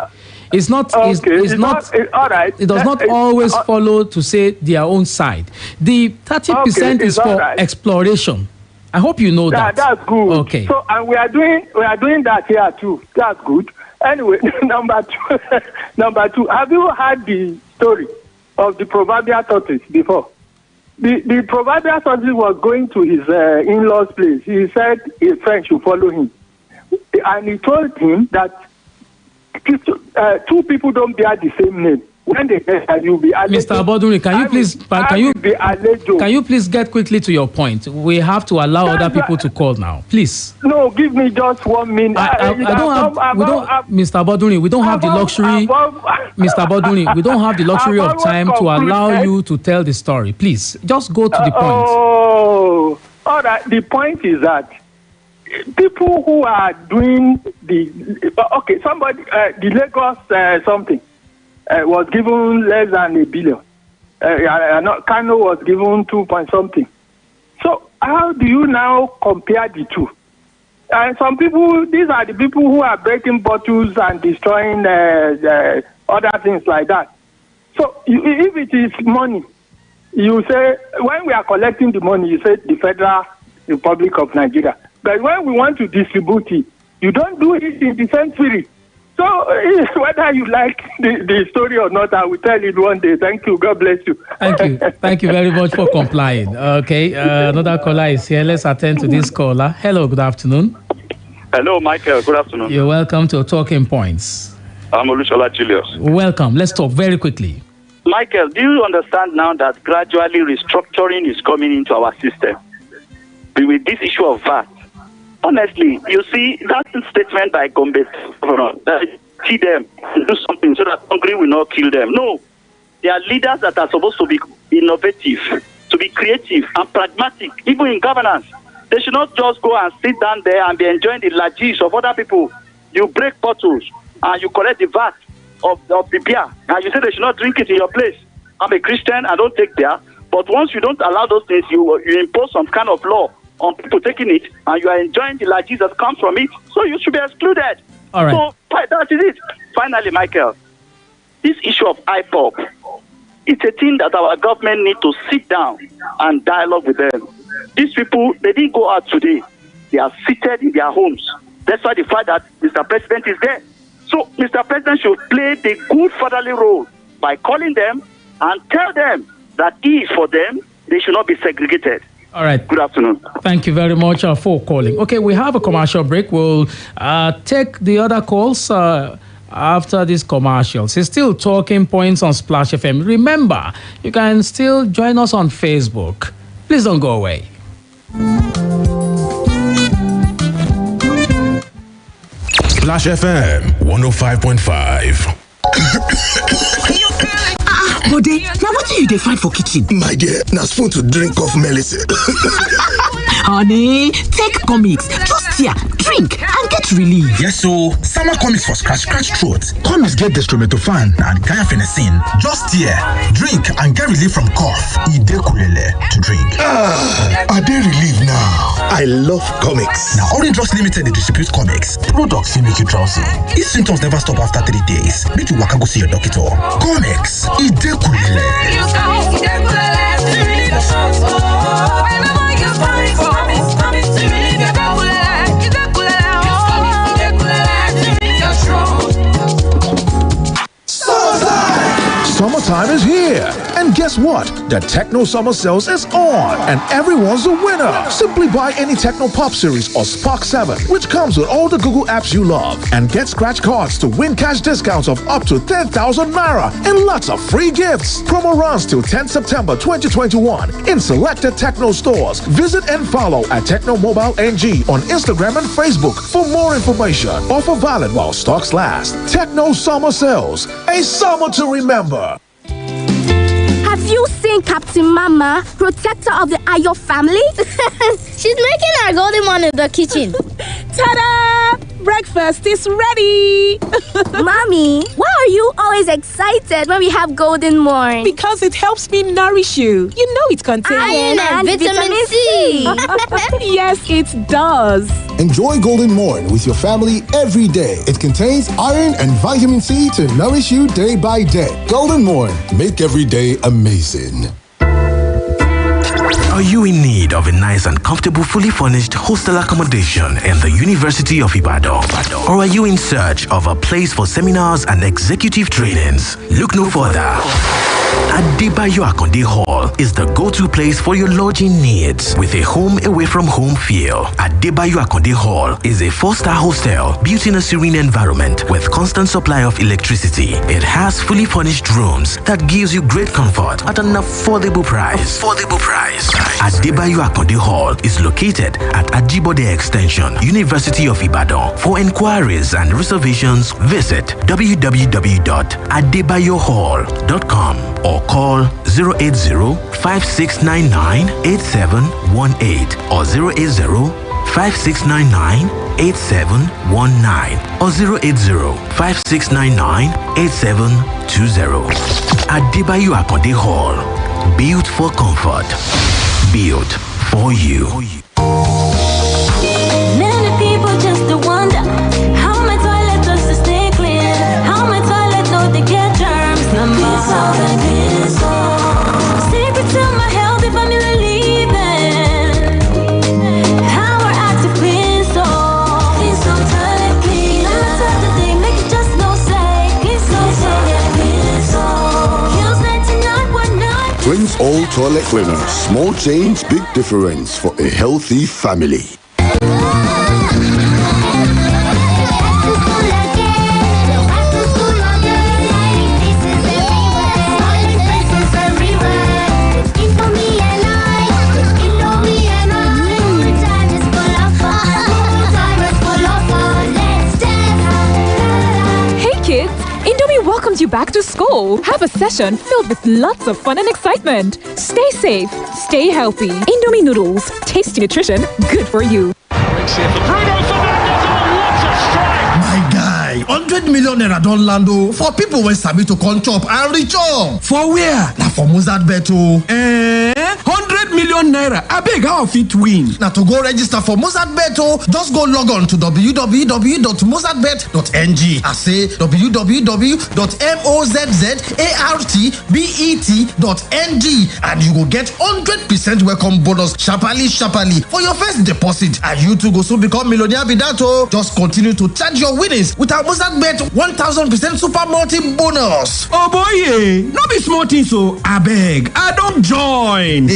It's not. All right. It does not always follow to say their own side. The 30% is for exploration. I hope you know that. That's good. Okay. So, and we are doing that here too. That's good. Anyway, number two. Have you heard the story of the proverbial tortoise before? The proverbial tortoise was going to his in-laws' place. He said his friend should follow him, and he told him that two people don't bear the same name. When they get, you'll be alleged. Mr. Aboduri, can you please get quickly to your point? We have to allow other people to call now, please. No, give me just 1 minute. Mr. Aboduri, we don't have the luxury. Mr. Aboduri, we don't have the luxury of time to allow you to tell the story. Please, just go to the point. Oh, all right. The point is that people who are doing the Lagos something. Was given less than $1 billion. Kano was given 2 point something. So how do you now compare the two? And some people, these are the people who are breaking bottles and destroying other things like that. So if it is money, you say, when we are collecting the money, you say the Federal Republic of Nigeria. But when we want to distribute it, you don't do it in the same spirit. So, whether you like the story or not, I will tell it one day. Thank you. God bless you. Thank you very much for complying. Okay, another caller is here. Let's attend to this caller. Hello, good afternoon. Hello, Michael. Good afternoon. You're welcome to Talking Points. I'm Oluwaseun Julius. Welcome. Let's talk very quickly. Michael, do you understand now that gradually restructuring is coming into our system? With this issue of VAT, honestly, you see that statement by Gombe, see them, do something so that hungry will not kill them. No, they are leaders that are supposed to be innovative, to be creative and pragmatic, even in governance. They should not just go and sit down there and be enjoying the largesse of other people. You break bottles and you collect the VAT of the beer, and you say they should not drink it in your place. I'm a Christian, I don't take beer, but once you don't allow those things, you impose some kind of law on people taking it, and you are enjoying the largesse that comes from it, so you should be excluded. All right. So that is it. Finally, Michael, this issue of IPOP, it's a thing that our government need to sit down and dialogue with them. These people, they didn't go out today. They are seated in their homes. That's why the fact that Mr. President is there. So Mr. President should play the good fatherly role by calling them and tell them that he is for them. They should not be segregated. All right. Good afternoon. Thank you very much for calling. Okay, we have a commercial break. We'll take the other calls after these commercials. It's still Talking Points on Splash FM. Remember, you can still join us on Facebook. Please don't go away. Splash FM 105.5. Bode, now what do you find for kitchen? My dear, na spoon to drink off medicine. Honey, take comics. Just here, drink and get relief. Yes, so summer comics for scratch throat. Comics get dextromethorphan and guanfacine. Just here, drink and get relief from cough. Idekulele to drink. Are they relief now? I love comics. Now, Orange Drugs Limited, they distribute comics. Products will make you drowsy. If symptoms never stop after 3 days, make you waka go see your doctor. Comics, Idekulele. Summertime is here, and guess what? The Techno Summer Sales is on, and everyone's a winner. Simply buy any Techno Pop Series or Spark 7, which comes with all the Google apps you love, and get scratch cards to win cash discounts of up to 10,000 Naira and lots of free gifts. Promo runs till 10 September 2021 in selected Techno stores. Visit and follow at Techno Mobile NG on Instagram and Facebook for more information. Offer valid while stocks last. Techno Summer Sales, a summer to remember. Have you seen Captain Mama, protector of the Ayo family? She's making our golden one in the kitchen. Ta-da! Breakfast is ready! Mommy, why are you always excited when we have Golden Morn? Because it helps me nourish you. You know it contains iron and vitamin C. Yes, it does. Enjoy Golden Morn with your family every day. It contains iron and vitamin C to nourish you day by day. Golden Morn, make every day amazing. Are you in need of a nice and comfortable, fully furnished hostel accommodation in the University of Ibadan? Or are you in search of a place for seminars and executive trainings? Look no further. Adebayo Akonde Hall is the go-to place for your lodging needs with a home away from home feel. Adebayo Akonde Hall is a 4-star hostel built in a serene environment with constant supply of electricity. It has fully furnished rooms that gives you great comfort at an affordable price. Adebayo Akonde Hall is located at Ajibode Extension, University of Ibadan. For inquiries and reservations, visit www.adebayohall.com or call 080-5699-8718 or 080-5699-8719 or 080-5699-8720. Adebayo Akonde Hall. Built for comfort. Built for you. Many people just wonder how my toilet does to stay clean. How my toilet know they get germs. Secret to my healthy family living. How we're active clean so toilet clean. That's what the thing make it just no say. Clean so kills 99.9. Prince All Toilet Cleaner. Small change, big difference for a healthy family. Welcomes you back to school. Have a session filled with lots of fun and excitement. Stay safe, stay healthy. Indomie noodles, tasty nutrition, good for you. My guy, 100 million naira don land o for people wey sabi to come chop and reach up. For where? Na for Mozart Bet o. 100 million naira. Abeg, how I fit win? Na to go register for Mozart Bet o. Just go log on to www.mozartbet.ng. I say www.mozzartbet.ng and you go get 100% welcome bonus sharparly for your first deposit. And you too go soon become millionaire be that o. Just continue to charge your winnings with our Mozart Bet 1000% super multi bonus. Oh boy, no be small thing so. Abeg, I don't join.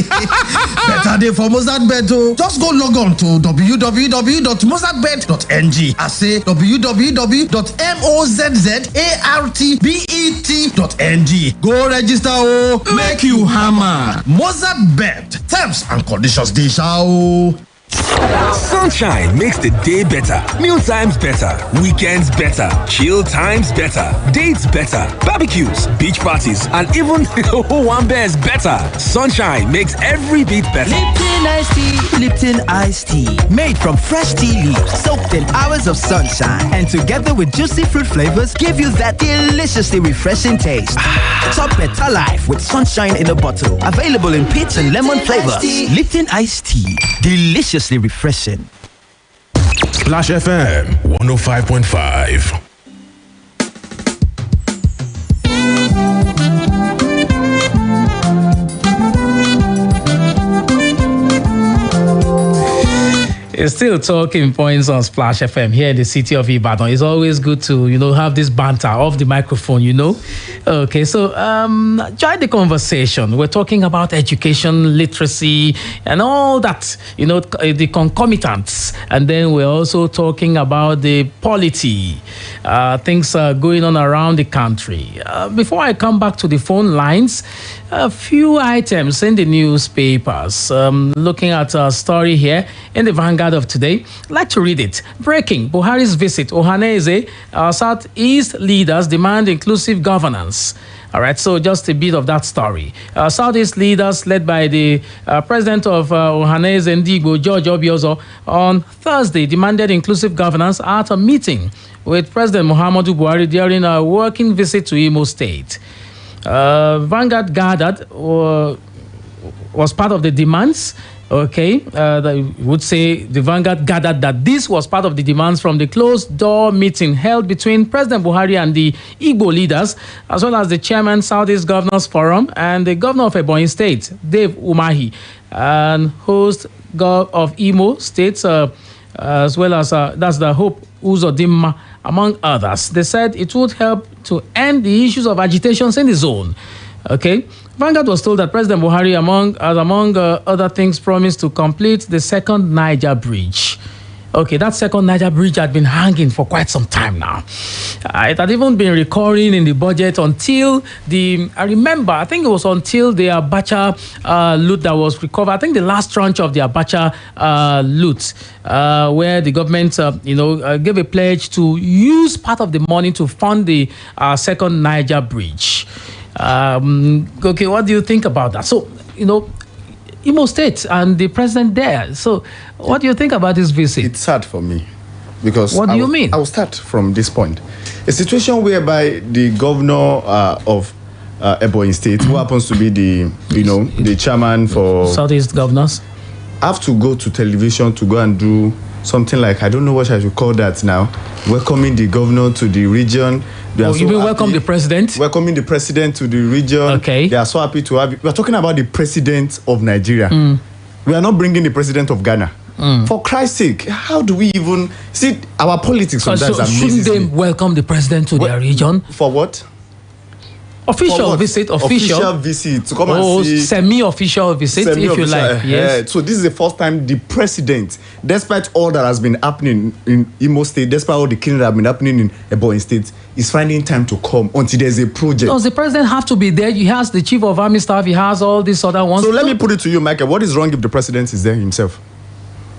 Better day for Mozart Bet. Just go log on to www.mozartbet.ng. I say www.mozzartbet.ng. Go register, make you hammer. Mozart Bet. Terms and conditions dey sha. Sunshine makes the day better, meal times better, weekends better, chill times better, dates better, barbecues, beach parties, and even one bears better. Sunshine makes every bit better. Lipton iced tea, Lipton iced tea, made from fresh tea leaves, soaked in hours of sunshine, and together with juicy fruit flavors, give you that deliciously refreshing taste. Top better life with sunshine in a bottle. Available in peach and lemon flavors. Lipton iced tea, deliciously refreshing. Splash FM 105.5. It's still talking points on Splash FM here in the city of Ibadan. It's always good to, have this banter off the microphone, Okay, so join the conversation. We're talking about education, literacy, and all that, the concomitants. And then we're also talking about the polity, things going on around the country. Before I come back to the phone lines, a few items in the newspapers. Looking at a story here in the Vanguard of today. I'd like to read it. Breaking: Buhari's visit. Ohaneze, Southeast leaders demand inclusive governance. All right, so just a bit of that story. Southeast leaders led by the president of Ohaneze Ndigbo, George Obiozo, on Thursday demanded inclusive governance at a meeting with President Muhammadu Buhari during a working visit to Imo State. Vanguard gathered was part of the demands. Okay, I would say the Vanguard gathered that this was part of the demands from the closed-door meeting held between President Buhari and the Igbo leaders, as well as the chairman, Southeast Governors Forum, and the governor of Ebonyi State, Dave Umahi, and host of Imo State, as well as that's the Hope Uzodimma, among others. They said it would help to end the issues of agitations in the zone. Okay, Vanguard was told that President Buhari, among other things, promised to complete the second Niger Bridge. Okay, that second Niger Bridge had been hanging for quite some time now. It had even been recurring in the budget until I think it was until the Abacha loot that was recovered. I think the last tranche of the Abacha loot, where the government, gave a pledge to use part of the money to fund the second Niger Bridge. Okay, what do you think about that? So, Imo State and the president there. So, what do you think about this visit? It's sad for me because. What do you mean? I will start from this point. A situation whereby the governor of Ebonyi State, who happens to be the chairman for Southeast Governors, have to go to television to go and do something like, I don't know what I should call that now, welcoming the governor to the region. You mean welcome the president? Welcoming the president to the region. Okay. They are so happy to have you. We are talking about the president of Nigeria. We are not bringing the president of Ghana. For Christ's sake, how do we even see our politics sometimes? So shouldn't they welcome the president to their region? For what? Official visit, official visit to come and see. Semi-official visit, if you like. Yes. So this is the first time the president, despite all that has been happening in Imo State, despite all the killing that have been happening in Ebonyi State, is finding time to come until there's a project. Does the president have to be there? He has the chief of army staff. He has all these other ones. So let me put it to you, Michael. What is wrong if the president is there himself?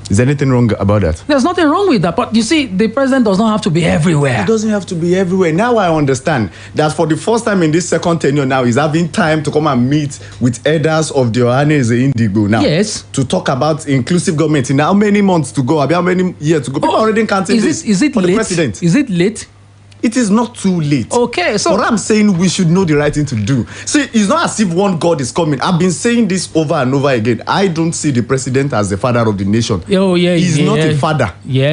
Is there anything wrong about that? There's nothing wrong with that. But you see, the president does not have to be everywhere. He doesn't have to be everywhere. Now I understand that for the first time in this second tenure now, he's having time to come and meet with elders of the Ohaneze Ndigbo now. Yes. To talk about inclusive government. In how many months to go? How many years to go? People already counting this for the president. Is it late? It is not too late. Okay, so what I'm saying, we should know the right thing to do. See, it's not as if one God is coming. I've been saying this over and over again. I don't see the president as the father of the nation. Oh yeah, he's not a father. Yeah,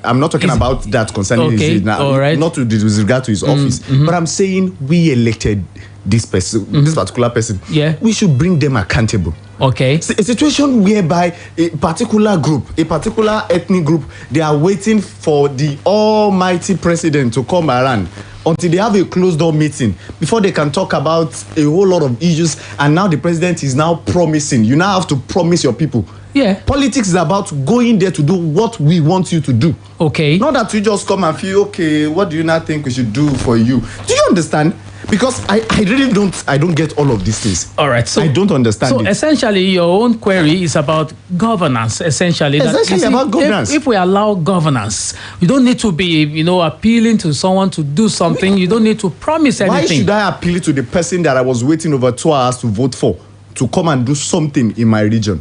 I'm not talking about that concerning his now. All right. Not with regard to his office, but I'm saying we elected this person, this particular person. Yeah, we should bring them accountable. Okay. See, a situation whereby a particular group, a particular ethnic group, they are waiting for the almighty president to come around until they have a closed door meeting before they can talk about a whole lot of issues. And now the president is now promising. You now have to promise your people. Yeah. Politics is about going there to do what we want you to do. Okay. Not that you just come and feel, okay, what do you now think we should do for you? Do you understand? Because I really don't get all of these things. All right. So I don't understand So it. essentially, your own query is about governance. Essentially, About governance. If we allow governance, you don't need to be, appealing to someone to do something. You don't need to promise anything. Why should I appeal to the person that I was waiting over 2 hours to vote for to come and do something in my region?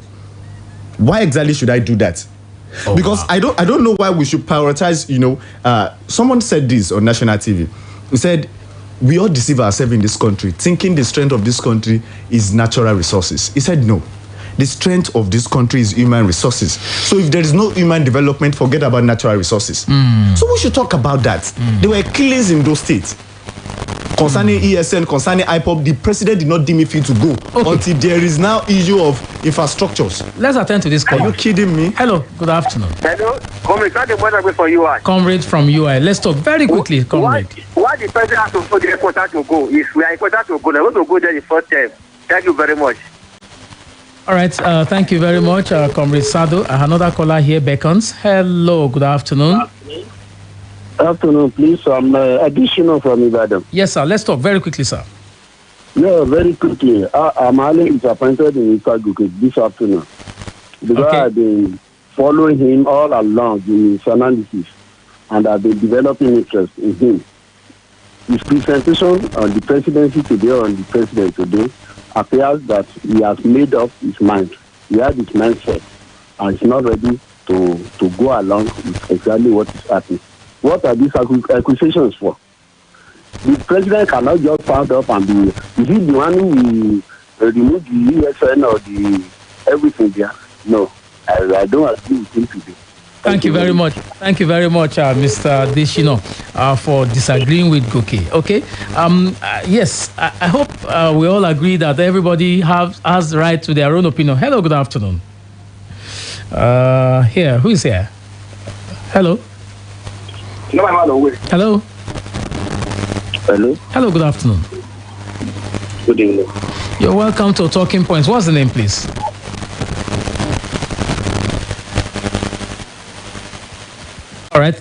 Why exactly should I do that? Because I don't know why we should prioritize. Someone said this on national TV. He said, we all deceive ourselves in this country, thinking the strength of this country is natural resources. He said, no. The strength of this country is human resources. So if there is no human development, forget about natural resources. So we should talk about that. There were killings in those states. Concerning ESN, concerning IPOP, the president did not deem it fit to go until there is now issue of infrastructures. Let's attend to this call. Are you kidding me? Hello, good afternoon. Hello, comrade, not the one for UI. Comrade from UI. Let's talk very quickly, comrade. Why the president has to go the important to go? Is we are important to go. I want to go there the first time. Thank you very much. All right, thank you very much, Comrade Sado. Another caller here beckons. Hello, good afternoon. Afternoon, please. I'm Akinola from Ibadan. Yes, sir. Let's talk very quickly, sir. Yeah, very quickly. I'm highly disappointed in Ikaguke this afternoon because I've been following him all along in his analysis and I've been developing interest in him. His presentation on the presidency today, on the president today, appears that he has made up his mind. He has his mindset and he's not ready to go along with exactly what is happening. What are these accusations for? The president cannot just stand up and be, is he the one who will remove the ESN or the everything there? No, I don't agree with him today. Thank you very much. Thank you very much, Mr. Deshino, for disagreeing with Goke. Okay. Yes, I hope we all agree that everybody has the right to their own opinion. Hello, good afternoon. Here, who is here? Hello. Hello. Hello. Hello, good afternoon. Good evening. You're welcome to Talking Points. What's the name, please? All right.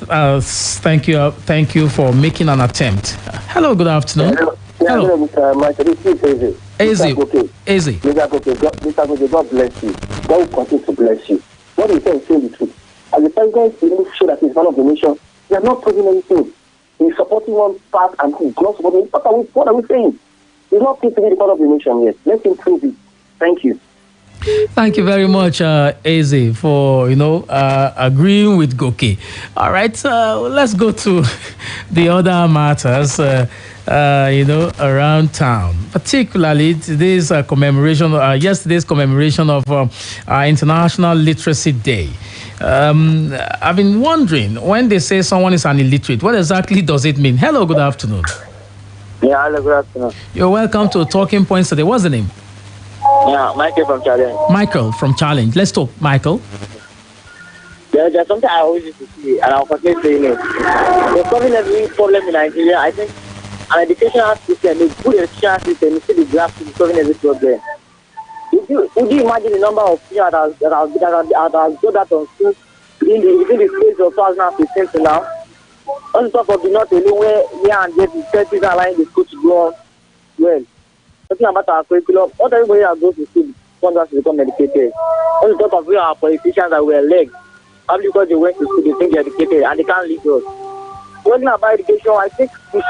Thank you for making an attempt. Hello, good afternoon. Hello, Mr. Michael. This is Easy. Easy. Mr. God bless you. God will continue to bless you. What you say is the truth. As the president is sure that he's one of the nation, they are not proving anything. He's supporting one part and he's not supporting. What are we saying? He's not fit to be the part of the nation yet. Let's improve it. Thank you. Thank you very much, Eze, for agreeing with Goke. All right, let's go to the other matters, around town. Particularly today's yesterday's commemoration of International Literacy Day. I've been wondering, when they say someone is an illiterate, what exactly does it mean? Hello, good afternoon. Yeah, hello, good afternoon. You're welcome to Talking Points today. What's the name? Yeah, Michael from Challenge. Michael from Challenge. Let's talk, Michael. There's something I always used to see, and I'll continue saying it. There's probably every problem in Nigeria. I think an educational system, a good educational system, is still the graph to solving every problem. Would you imagine the number of people that has got that on school within the space of 2015 to now? On top of the not alone where and there the churches are allowing the school to go on well. Talking about our curriculum, not everybody that goes to school wants us to become educated. On top of our politicians that were legs, probably because they went to school, they think they're educated and they can't lead us. Talking about education, I think we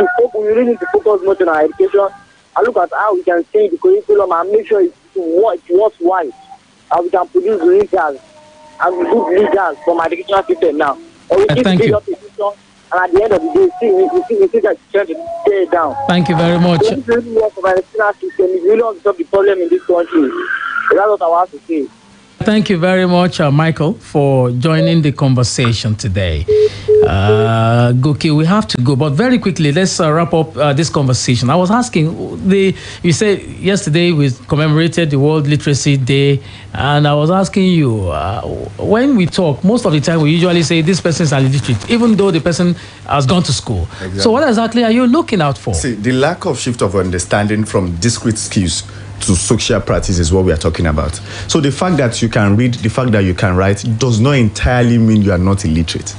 really need to focus more on our education and look at how we can change the curriculum and make sure it works right. How we can produce leaders and good leaders from our educational system now. And we keep building up the system, and at the end of the day, we see that trying to tear it down. Thank you very much. So this really work of our educational system is really on top of the problem in this country. That's what I want to say. Thank you very much, Michael, for joining the conversation today. Goki, we have to go, but very quickly, let's wrap up this conversation. I was asking, you said yesterday we commemorated the World Literacy Day, and I was asking you, when we talk, most of the time we usually say this person is illiterate, even though the person has gone to school. Exactly. So what exactly are you looking out for? See, the lack of shift of understanding from discrete skills to social practice is what we are talking about. So the fact that you can read, the fact that you can write does not entirely mean you are not illiterate.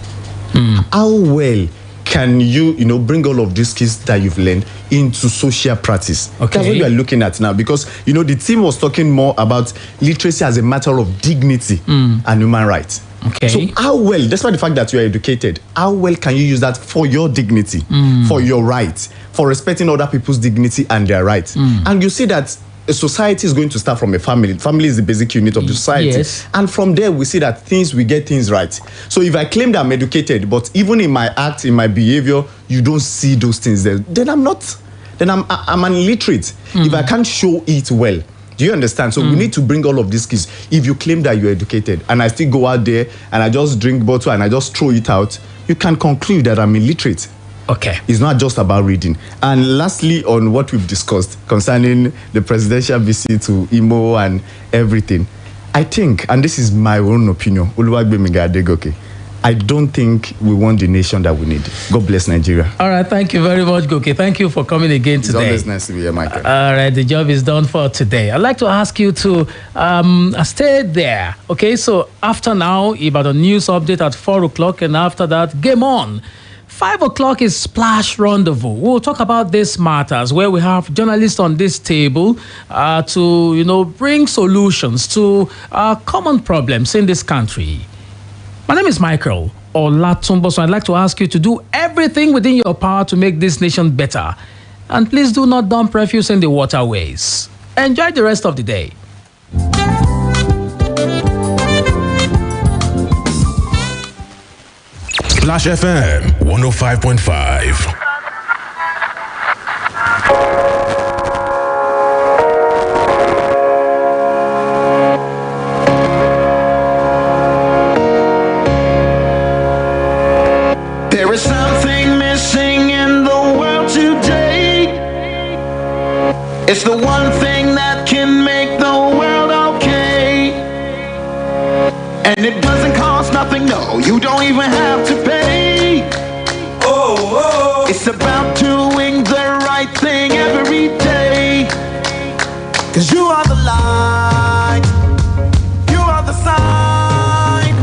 How well can you bring all of these skills that you've learned into social practice? Okay. That's what we are looking at now, because the team was talking more about literacy as a matter of dignity and human rights. Okay. So how well, despite the fact that you are educated, how well can you use that for your dignity, for your rights, for respecting other people's dignity and their rights? And you see that a society is going to start from a family. Family is the basic unit of the society. Yes. And from there, we see that we get things right. So if I claim that I'm educated, but even in my act, in my behavior, you don't see those things there, then I'm not. Then I'm an illiterate. If I can't show it well. Do you understand? So we need to bring all of these skills. If you claim that you're educated and I still go out there and I just drink bottle and I just throw it out, you can conclude that I'm illiterate. Okay. It's not just about reading. And lastly, on what we've discussed concerning the presidential visit to Imo and everything, I think, and this is my own opinion, I don't think we want the nation that we need. God bless Nigeria. All right, thank you very much, Goke. Thank you for coming again today. It's always nice to be here, Michael. All right, the job is done for today. I'd like to ask you to stay there. Okay, so after now, Ibadan news update at 4 o'clock, and after that, game on. 5 o'clock is Splash Rendezvous. We'll talk about these matters where we have journalists on this table to, bring solutions to common problems in this country. My name is Michael Olatunbosun. I'd like to ask you to do everything within your power to make this nation better. And please do not dump refuse in the waterways. Enjoy the rest of the day. Splash FM 105.5. There is something missing in the world today. It's the one thing that can make the world okay. And it doesn't cost nothing, no, you don't even have to pay. Oh, it's about doing the right thing every day. 'Cause you are the light, you are the sign,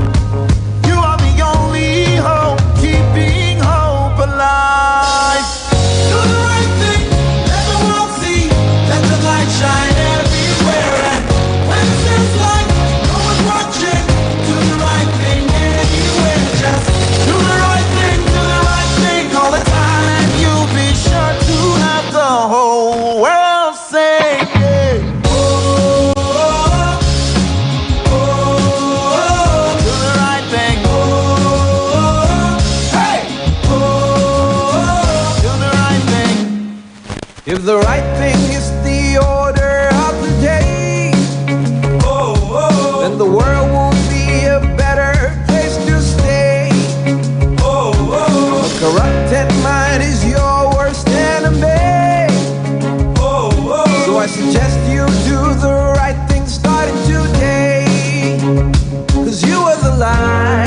you are the only hope, keeping hope alive. Do the right thing, let the world see, let the light shine everywhere. And when it seems like no one's watching, do the right thing anywhere. Just do the right thing all the time, and you'll be sure to have the whole world say, yeah. Oh, oh, oh, oh, do the right thing. Oh, oh, hey, oh, do the right thing. If the right thing is the order of the day, then the world will be a better place to stay. A corrupted mind is your worst enemy. So I suggest you do the right thing starting today. 'Cause you are the light.